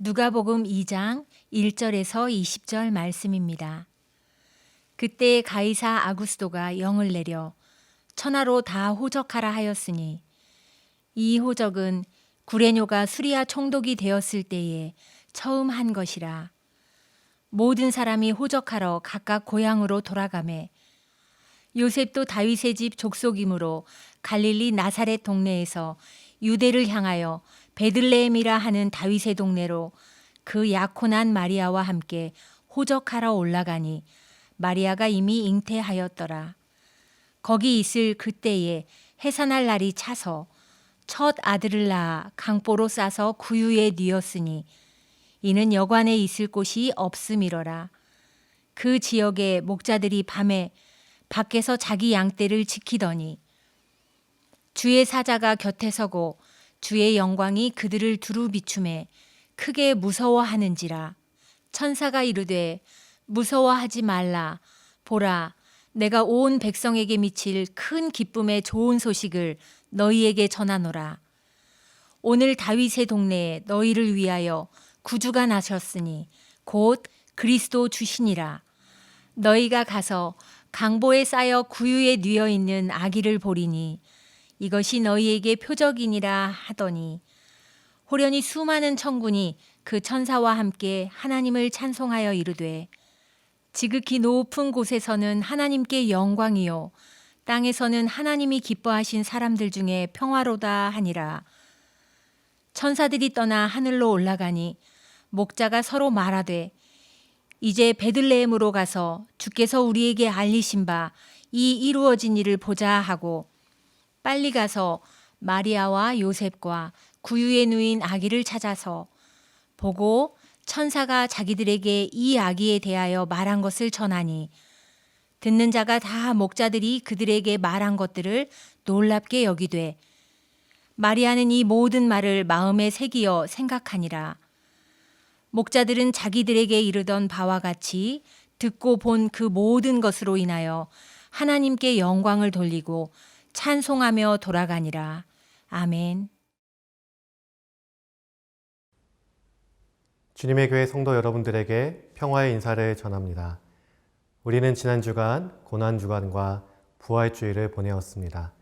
누가복음 2장 1절에서 20절 말씀입니다. 그때 가이사 아구스도가 영을 내려 천하로 다 호적하라 하였으니 이 호적은 구레뇨가 수리아 총독이 되었을 때에 처음 한 것이라. 모든 사람이 호적하러 각각 고향으로 돌아가매 요셉도 다윗의 집 족속이므로 갈릴리 나사렛 동네에서 유대를 향하여 베들레헴이라 하는 다윗의 동네로 그 약혼한 마리아와 함께 호적하러 올라가니 마리아가 이미 잉태하였더라. 거기 있을 그때에 해산할 날이 차서 첫 아들을 낳아 강보로 싸서 구유에 뉘었으니 이는 여관에 있을 곳이 없음이러라. 그 지역의 목자들이 밤에 밖에서 자기 양떼를 지키더니 주의 사자가 곁에 서고 주의 영광이 그들을 두루 비추매 크게 무서워하는지라. 천사가 이르되 무서워하지 말라. 보라, 내가 온 백성에게 미칠 큰 기쁨의 좋은 소식을 너희에게 전하노라. 오늘 다윗의 동네에 너희를 위하여 구주가 나셨으니 곧 그리스도 주시니라. 너희가 가서 강보에 쌓여 구유에 뉘어 있는 아기를 보리니 이것이 너희에게 표적이니라 하더니 호련히 수많은 천군이 그 천사와 함께 하나님을 찬송하여 이르되 지극히 높은 곳에서는 하나님께 영광이요 땅에서는 하나님이 기뻐하신 사람들 중에 평화로다 하니라. 천사들이 떠나 하늘로 올라가니 목자가 서로 말하되 이제 베들레헴으로 가서 주께서 우리에게 알리신 바 이 이루어진 일을 보자 하고 빨리 가서 마리아와 요셉과 구유에 누인 아기를 찾아서 보고 천사가 자기들에게 이 아기에 대하여 말한 것을 전하니 듣는 자가 다 목자들이 그들에게 말한 것들을 놀랍게 여기되 마리아는 이 모든 말을 마음에 새기어 생각하니라. 목자들은 자기들에게 이르던 바와 같이 듣고 본 그 모든 것으로 인하여 하나님께 영광을 돌리고 찬송하며 돌아가니라. 아멘. 주님의 교회 성도 여러분들에게 평화의 인사를 전합니다. 우리는 지난 주간 고난주간과 부활주일을 보내었습니다.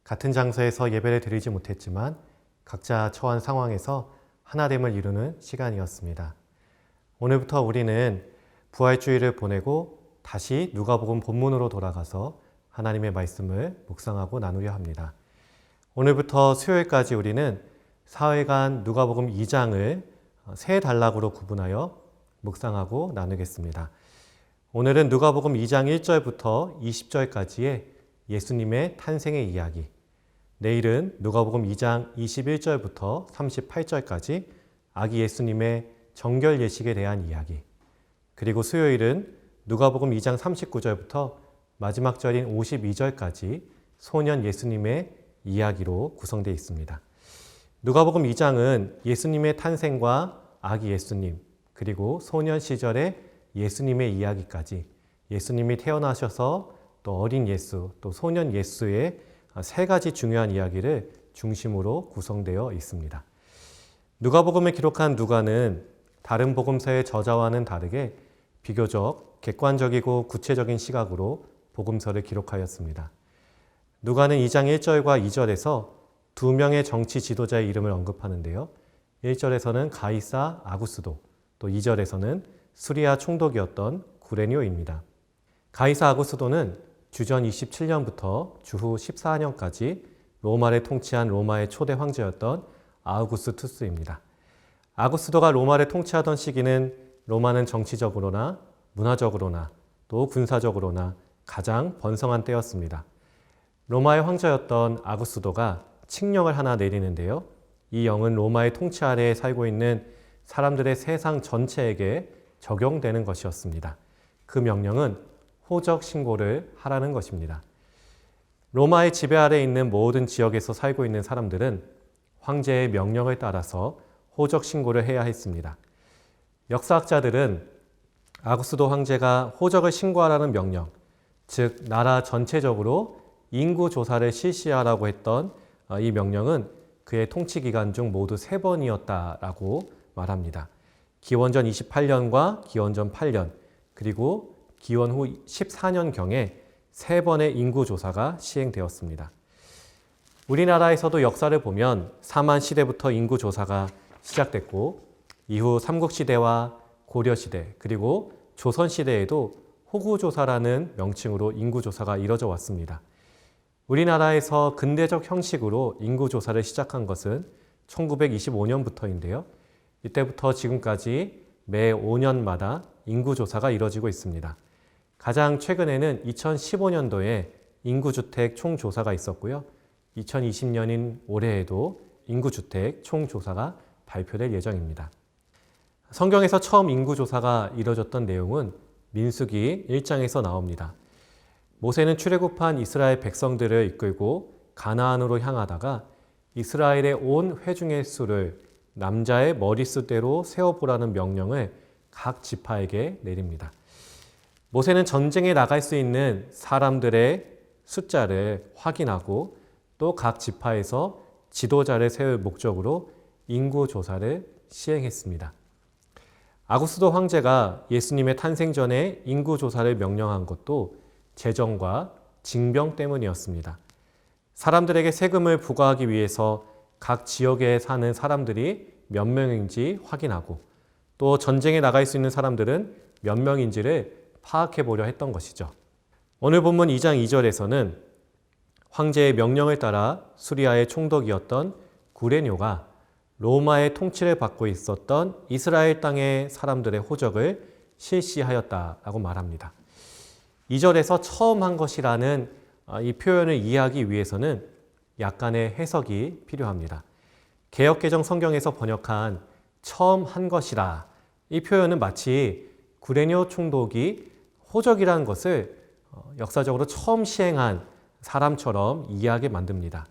같은 장소에서 예배를 드리지 못했지만 각자 처한 상황에서 하나됨을 이루는 시간이었습니다. 오늘부터 우리는 부활주일을 보내고 다시 누가복음 본문으로 돌아가서 하나님의 말씀을 묵상하고 나누려 합니다. 오늘부터 수요일까지 우리는 사흘간 누가복음 2장을 세 단락으로 구분하여 묵상하고 나누겠습니다. 오늘은 누가복음 2장 1절부터 20절까지의 예수님의 탄생의 이야기, 내일은 누가복음 2장 21절부터 38절까지 아기 예수님의 정결 예식에 대한 이야기, 그리고 수요일은 누가복음 2장 39절부터 마지막 절인 52절까지 소년 예수님의 이야기로 구성되어 있습니다. 누가복음 2장은 예수님의 탄생과 아기 예수님, 그리고 소년 시절의 예수님의 이야기까지 예수님이 태어나셔서 또 어린 예수, 또 소년 예수의 세 가지 중요한 이야기를 중심으로 구성되어 있습니다. 누가복음을 기록한 누가는 다른 복음서의 저자와는 다르게 비교적 객관적이고 구체적인 시각으로 복음서를 기록하였습니다. 누가는 2장 1절과 2절에서 두 명의 정치 지도자의 이름을 언급하는데요. 1절에서는 가이사 아구스도, 또 2절에서는 수리아 총독이었던 구레뇨입니다. 가이사 아구스도는 주전 27년부터 주후 14년까지 로마를 통치한 로마의 초대 황제였던 아우구스투스입니다. 아구스도가 로마를 통치하던 시기는 로마는 정치적으로나 문화적으로나 또 군사적으로나 가장 번성한 때였습니다. 로마의 황제였던 아구스도가 칙령을 하나 내리는데요. 이 영은 로마의 통치 아래에 살고 있는 사람들의 세상 전체에게 적용되는 것이었습니다. 그 명령은 호적 신고를 하라는 것입니다. 로마의 지배 아래에 있는 모든 지역에서 살고 있는 사람들은 황제의 명령을 따라서 호적 신고를 해야 했습니다. 역사학자들은 아구스도 황제가 호적을 신고하라는 명령, 즉 나라 전체적으로 인구 조사를 실시하라고 했던 이 명령은 그의 통치 기간 중 모두 3번이었다라고 말합니다. 기원전 28년과 기원전 8년, 그리고 기원 후 14년경에 3번의 인구조사가 시행되었습니다. 우리나라에서도 역사를 보면 사만 시대부터 인구조사가 시작됐고, 이후 삼국시대와 고려시대, 그리고 조선시대에도 호구조사라는 명칭으로 인구조사가 이뤄져 왔습니다. 우리나라에서 근대적 형식으로 인구조사를 시작한 것은 1925년부터인데요. 이때부터 지금까지 매 5년마다 인구조사가 이뤄지고 있습니다. 가장 최근에는 2015년도에 인구주택 총조사가 있었고요. 2020년인 올해에도 인구주택 총조사가 발표될 예정입니다. 성경에서 처음 인구조사가 이뤄졌던 내용은 민수기 1장에서 나옵니다. 모세는 출애굽한 이스라엘 백성들을 이끌고 가나안으로 향하다가 이스라엘의 온 회중의 수를 남자의 머릿수대로 세어보라는 명령을 각 지파에게 내립니다. 모세는 전쟁에 나갈 수 있는 사람들의 숫자를 확인하고 또 각 지파에서 지도자를 세울 목적으로 인구조사를 시행했습니다. 아구스도 황제가 예수님의 탄생 전에 인구조사를 명령한 것도 재정과 징병 때문이었습니다. 사람들에게 세금을 부과하기 위해서 각 지역에 사는 사람들이 몇 명인지 확인하고 또 전쟁에 나갈 수 있는 사람들은 몇 명인지를 파악해 보려 했던 것이죠. 오늘 본문 2장 2절에서는 황제의 명령을 따라 수리아의 총독이었던 구레뇨가 로마의 통치를 받고 있었던 이스라엘 땅의 사람들의 호적을 실시하였다라고 말합니다. 2절에서 처음 한 것이라는 이 표현을 이해하기 위해서는 약간의 해석이 필요합니다. 개역개정 성경에서 번역한 처음 한 것이라 이 표현은 마치 구레뇨 총독이 호적이라는 것을 역사적으로 처음 시행한 사람처럼 이해하게 만듭니다.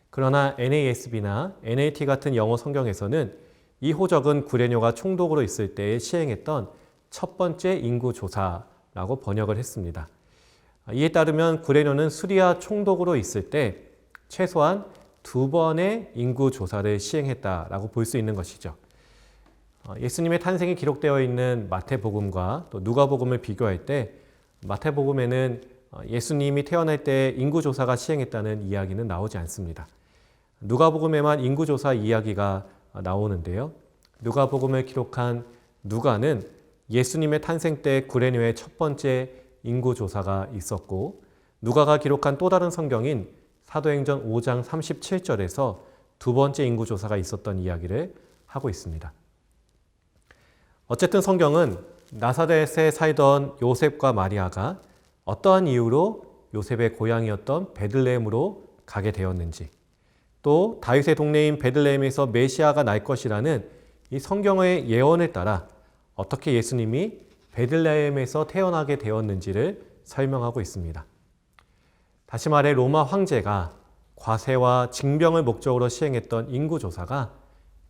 그러나 NASB나 NLT 같은 영어 성경에서는 이 호적은 구레뇨가 총독으로 있을 때 시행했던 첫 번째 인구조사라고 번역을 했습니다. 이에 따르면 구레뇨는 수리아 총독으로 있을 때 최소한 2번의 인구조사를 시행했다라고 볼 수 있는 것이죠. 예수님의 탄생이 기록되어 있는 마태복음과 또 누가복음을 비교할 때 마태복음에는 예수님이 태어날 때 인구조사가 시행했다는 이야기는 나오지 않습니다. 누가복음에만 인구조사 이야기가 나오는데요. 누가복음을 기록한 누가는 예수님의 탄생 때 구레뇨의 첫 번째 인구조사가 있었고 누가가 기록한 또 다른 성경인 사도행전 5장 37절에서 두 번째 인구조사가 있었던 이야기를 하고 있습니다. 어쨌든 성경은 나사렛에 살던 요셉과 마리아가 어떠한 이유로 요셉의 고향이었던 베들레헴으로 가게 되었는지 또 다윗의 동네인 베들레헴에서 메시아가 날 것이라는 이 성경의 예언에 따라 어떻게 예수님이 베들레헴에서 태어나게 되었는지를 설명하고 있습니다. 다시 말해 로마 황제가 과세와 징병을 목적으로 시행했던 인구조사가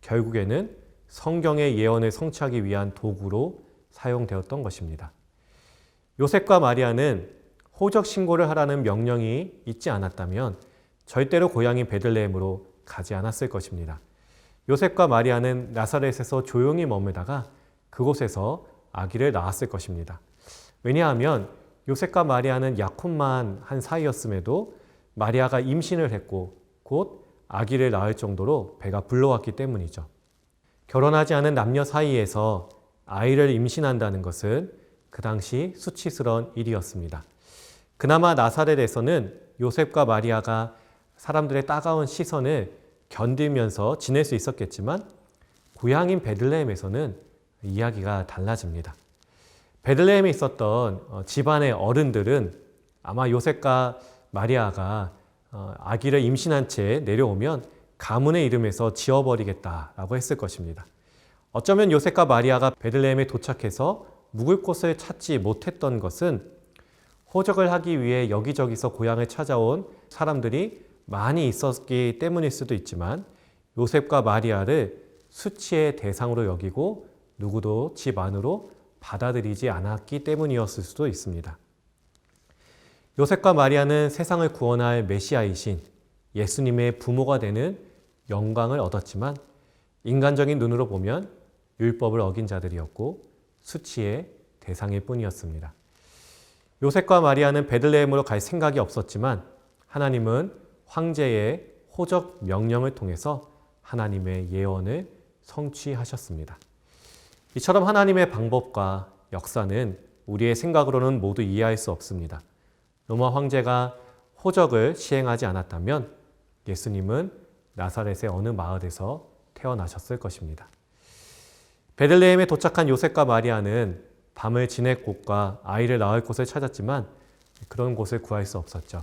결국에는 성경의 예언을 성취하기 위한 도구로 사용되었던 것입니다. 요셉과 마리아는 호적 신고를 하라는 명령이 있지 않았다면 절대로 고향인 베들레헴으로 가지 않았을 것입니다. 요셉과 마리아는 나사렛에서 조용히 머물다가 그곳에서 아기를 낳았을 것입니다. 왜냐하면 요셉과 마리아는 약혼만 한 사이였음에도 마리아가 임신을 했고 곧 아기를 낳을 정도로 배가 불러왔기 때문이죠. 결혼하지 않은 남녀 사이에서 아이를 임신한다는 것은 그 당시 수치스러운 일이었습니다. 그나마 나사렛에서는 요셉과 마리아가 사람들의 따가운 시선을 견디면서 지낼 수 있었겠지만 고향인 베들레헴에서는 이야기가 달라집니다. 베들레헴에 있었던 집안의 어른들은 아마 요셉과 마리아가 아기를 임신한 채 내려오면 가문의 이름에서 지어버리겠다라고 했을 것입니다. 어쩌면 요셉과 마리아가 베들레헴에 도착해서 묵을 곳을 찾지 못했던 것은 호적을 하기 위해 여기저기서 고향을 찾아온 사람들이 많이 있었기 때문일 수도 있지만 요셉과 마리아를 수치의 대상으로 여기고 누구도 집 안으로 받아들이지 않았기 때문이었을 수도 있습니다. 요셉과 마리아는 세상을 구원할 메시아이신 예수님의 부모가 되는 영광을 얻었지만 인간적인 눈으로 보면 율법을 어긴 자들이었고 수치의 대상일 뿐이었습니다. 요셉과 마리아는 베들레헴으로 갈 생각이 없었지만 하나님은 황제의 호적 명령을 통해서 하나님의 예언을 성취하셨습니다. 이처럼 하나님의 방법과 역사는 우리의 생각으로는 모두 이해할 수 없습니다. 로마 황제가 호적을 시행하지 않았다면 예수님은 나사렛의 어느 마을에서 태어나셨을 것입니다. 베들레헴에 도착한 요셉과 마리아는 밤을 지낼 곳과 아이를 낳을 곳을 찾았지만 그런 곳을 구할 수 없었죠.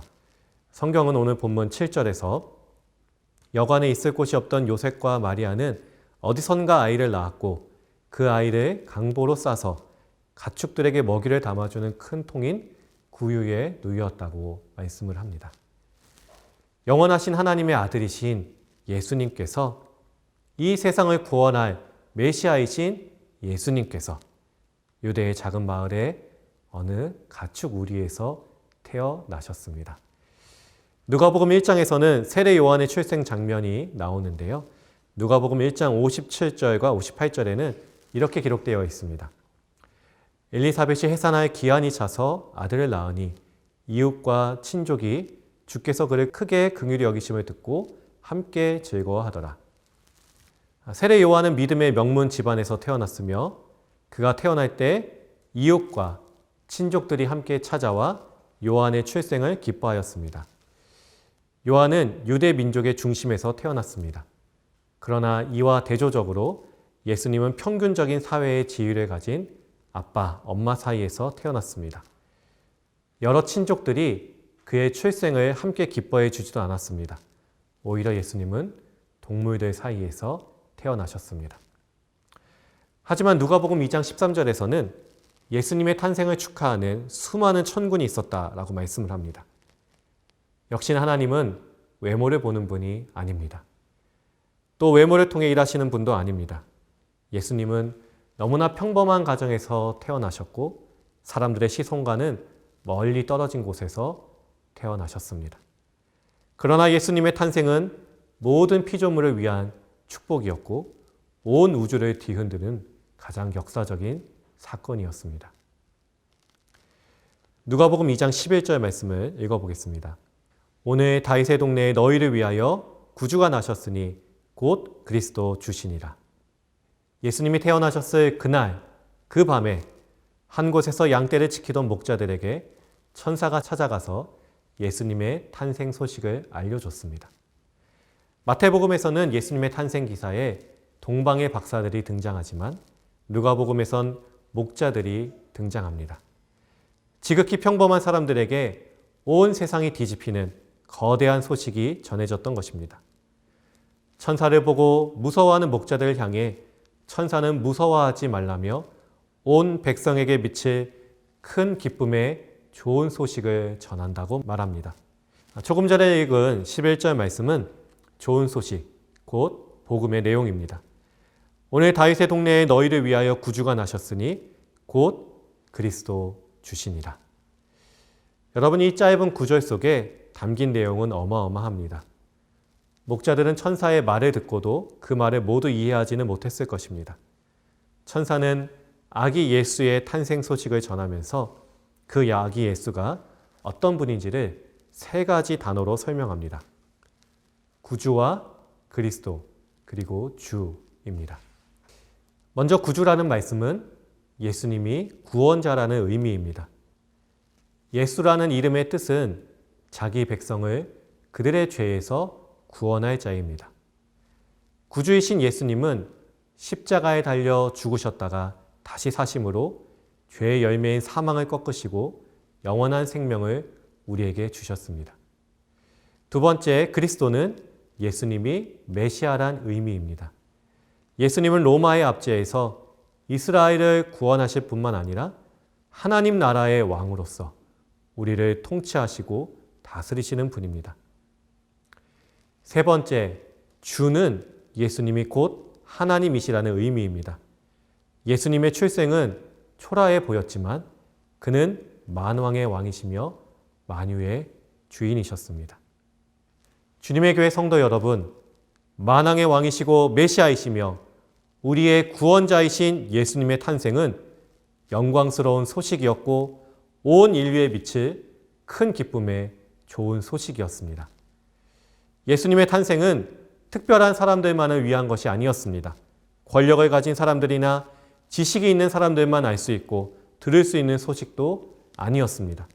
성경은 오늘 본문 7절에서 여관에 있을 곳이 없던 요셉과 마리아는 어디선가 아이를 낳았고 그 아이를 강보로 싸서 가축들에게 먹이를 담아주는 큰 통인 구유에 누이었다고 말씀을 합니다. 영원하신 하나님의 아들이신 예수님께서 이 세상을 구원할 메시아이신 예수님께서 유대의 작은 마을의 어느 가축 우리에서 태어나셨습니다. 누가복음 1장에서는 세례 요한의 출생 장면이 나오는데요. 누가복음 1장 57절과 58절에는 이렇게 기록되어 있습니다. 엘리사벳이 해산할 기한이 차서 아들을 낳으니 이웃과 친족이 주께서 그를 크게 긍휼히 여기심을 듣고 함께 즐거워하더라. 세례 요한은 믿음의 명문 집안에서 태어났으며 그가 태어날 때 이웃과 친족들이 함께 찾아와 요한의 출생을 기뻐하였습니다. 요한은 유대 민족의 중심에서 태어났습니다. 그러나 이와 대조적으로 예수님은 평균적인 사회의 지위를 가진 아빠, 엄마 사이에서 태어났습니다. 여러 친족들이 그의 출생을 함께 기뻐해 주지도 않았습니다. 오히려 예수님은 동물들 사이에서 태어나셨습니다. 하지만 누가복음 2장 13절에서는 예수님의 탄생을 축하하는 수많은 천군이 있었다라고 말씀을 합니다. 역시나 하나님은 외모를 보는 분이 아닙니다. 또 외모를 통해 일하시는 분도 아닙니다. 예수님은 너무나 평범한 가정에서 태어나셨고 사람들의 시선과는 멀리 떨어진 곳에서 태어나셨습니다. 그러나 예수님의 탄생은 모든 피조물을 위한 축복이었고 온 우주를 뒤흔드는 가장 역사적인 사건이었습니다. 누가복음 2장 11절 말씀을 읽어보겠습니다. 오늘 다윗의 동네에 너희를 위하여 구주가 나셨으니 곧 그리스도 주시니라. 예수님이 태어나셨을 그날 그 밤에 한 곳에서 양떼를 지키던 목자들에게 천사가 찾아가서 예수님의 탄생 소식을 알려줬습니다. 마태복음에서는 예수님의 탄생 기사에 동방의 박사들이 등장하지만 누가복음에선 목자들이 등장합니다. 지극히 평범한 사람들에게 온 세상이 뒤집히는 거대한 소식이 전해졌던 것입니다. 천사를 보고 무서워하는 목자들을 향해 천사는 무서워하지 말라며 온 백성에게 미칠 큰 기쁨의 좋은 소식을 전한다고 말합니다. 조금 전에 읽은 11절 말씀은 좋은 소식, 곧 복음의 내용입니다. 오늘 다윗의 동네에 너희를 위하여 구주가 나셨으니 곧 그리스도 주시니라. 여러분, 이 짧은 구절 속에 담긴 내용은 어마어마합니다. 목자들은 천사의 말을 듣고도 그 말을 모두 이해하지는 못했을 것입니다. 천사는 아기 예수의 탄생 소식을 전하면서 그 아기 예수가 어떤 분인지를 세 가지 단어로 설명합니다. 구주와 그리스도, 그리고 주입니다. 먼저 구주라는 말씀은 예수님이 구원자라는 의미입니다. 예수라는 이름의 뜻은 자기 백성을 그들의 죄에서 구원할 자입니다. 구주이신 예수님은 십자가에 달려 죽으셨다가 다시 사심으로 죄의 열매인 사망을 꺾으시고 영원한 생명을 우리에게 주셨습니다. 두 번째, 그리스도는 예수님이 메시아란 의미입니다. 예수님은 로마의 압제에서 이스라엘을 구원하실 뿐만 아니라 하나님 나라의 왕으로서 우리를 통치하시고 다스리시는 분입니다. 세 번째, 주는 예수님이 곧 하나님이시라는 의미입니다. 예수님의 출생은 초라해 보였지만 그는 만왕의 왕이시며 만유의 주인이셨습니다. 주님의 교회 성도 여러분, 만왕의 왕이시고 메시아이시며 우리의 구원자이신 예수님의 탄생은 영광스러운 소식이었고 온 인류에 미칠 큰 기쁨의 좋은 소식이었습니다. 예수님의 탄생은 특별한 사람들만을 위한 것이 아니었습니다. 권력을 가진 사람들이나 지식이 있는 사람들만 알 수 있고 들을 수 있는 소식도 아니었습니다.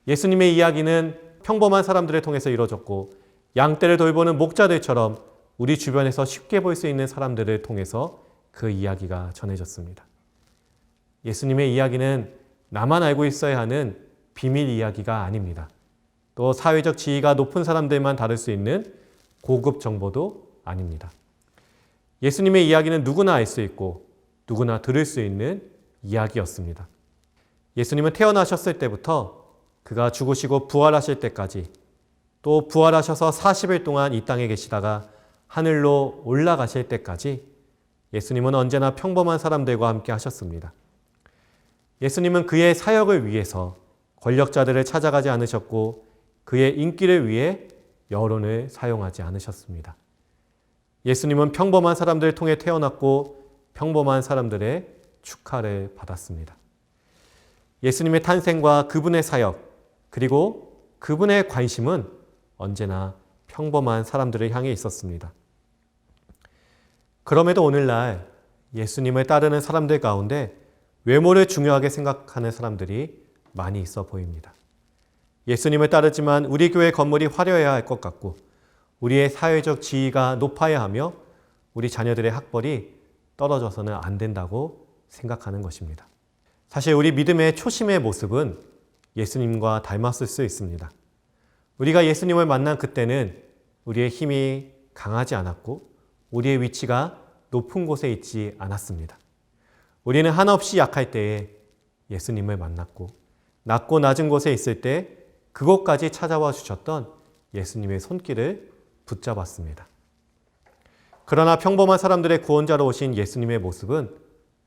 예수님의 이야기는 평범한 사람들을 통해서 이루어졌고 양떼를 돌보는 목자들처럼 우리 주변에서 쉽게 볼 수 있는 사람들을 통해서 그 이야기가 전해졌습니다. 예수님의 이야기는 나만 알고 있어야 하는 비밀 이야기가 아닙니다. 또 사회적 지위가 높은 사람들만 다룰 수 있는 고급 정보도 아닙니다. 예수님의 이야기는 누구나 알 수 있고 누구나 들을 수 있는 이야기였습니다. 예수님은 태어나셨을 때부터 그가 죽으시고 부활하실 때까지 또 부활하셔서 40일 동안 이 땅에 계시다가 하늘로 올라가실 때까지 예수님은 언제나 평범한 사람들과 함께 하셨습니다. 예수님은 그의 사역을 위해서 권력자들을 찾아가지 않으셨고 그의 인기를 위해 여론을 사용하지 않으셨습니다. 예수님은 평범한 사람들을 통해 태어났고 평범한 사람들의 축하를 받았습니다. 예수님의 탄생과 그분의 사역 그리고 그분의 관심은 언제나 평범한 사람들을 향해 있었습니다. 그럼에도 오늘날 예수님을 따르는 사람들 가운데 외모를 중요하게 생각하는 사람들이 많이 있어 보입니다. 예수님을 따르지만 우리 교회 건물이 화려해야 할 것 같고 우리의 사회적 지위가 높아야 하며 우리 자녀들의 학벌이 떨어져서는 안 된다고 생각하는 것입니다. 사실 우리 믿음의 초심의 모습은 예수님과 닮았을 수 있습니다. 우리가 예수님을 만난 그때는 우리의 힘이 강하지 않았고 우리의 위치가 높은 곳에 있지 않았습니다. 우리는 한없이 약할 때에 예수님을 만났고 낮고 낮은 곳에 있을 때 그곳까지 찾아와 주셨던 예수님의 손길을 붙잡았습니다. 그러나 평범한 사람들의 구원자로 오신 예수님의 모습은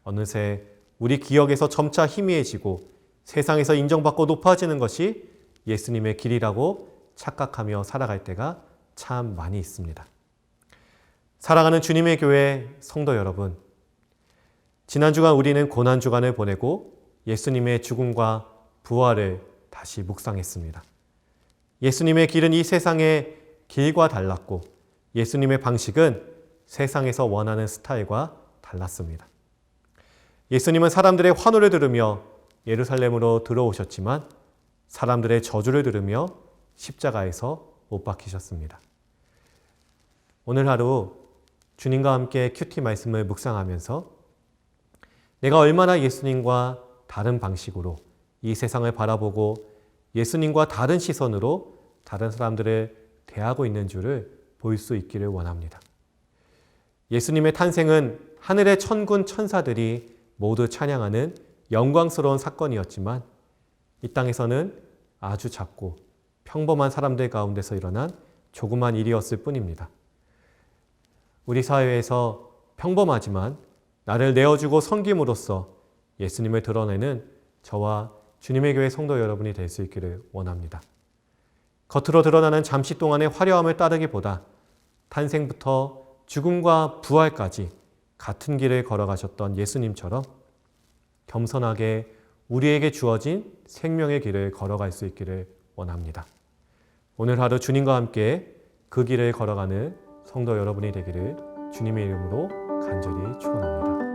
어느새 우리 기억에서 점차 희미해지고 세상에서 인정받고 높아지는 것이 예수님의 길이라고 착각하며 살아갈 때가 참 많이 있습니다. 사랑하는 주님의 교회 성도 여러분, 지난 주간 우리는 고난 주간을 보내고 예수님의 죽음과 부활을 다시 묵상했습니다. 예수님의 길은 이 세상의 길과 달랐고 예수님의 방식은 세상에서 원하는 스타일과 달랐습니다. 예수님은 사람들의 환호를 들으며 예루살렘으로 들어오셨지만 사람들의 저주를 들으며 십자가에서 못 박히셨습니다. 오늘 하루 주님과 함께 큐티 말씀을 묵상하면서 내가 얼마나 예수님과 다른 방식으로 이 세상을 바라보고 예수님과 다른 시선으로 다른 사람들을 대하고 있는 줄을 볼 수 있기를 원합니다. 예수님의 탄생은 하늘의 천군 천사들이 모두 찬양하는 영광스러운 사건이었지만 이 땅에서는 아주 작고 평범한 사람들 가운데서 일어난 조그만 일이었을 뿐입니다. 우리 사회에서 평범하지만 나를 내어주고 섬김으로써 예수님을 드러내는 저와 주님의 교회 성도 여러분이 될 수 있기를 원합니다. 겉으로 드러나는 잠시 동안의 화려함을 따르기보다 탄생부터 죽음과 부활까지 같은 길을 걸어가셨던 예수님처럼 겸손하게 우리에게 주어진 생명의 길을 걸어갈 수 있기를 원합니다. 오늘 하루 주님과 함께 그 길을 걸어가는 성도 여러분이 되기를 주님의 이름으로 간절히 축원합니다.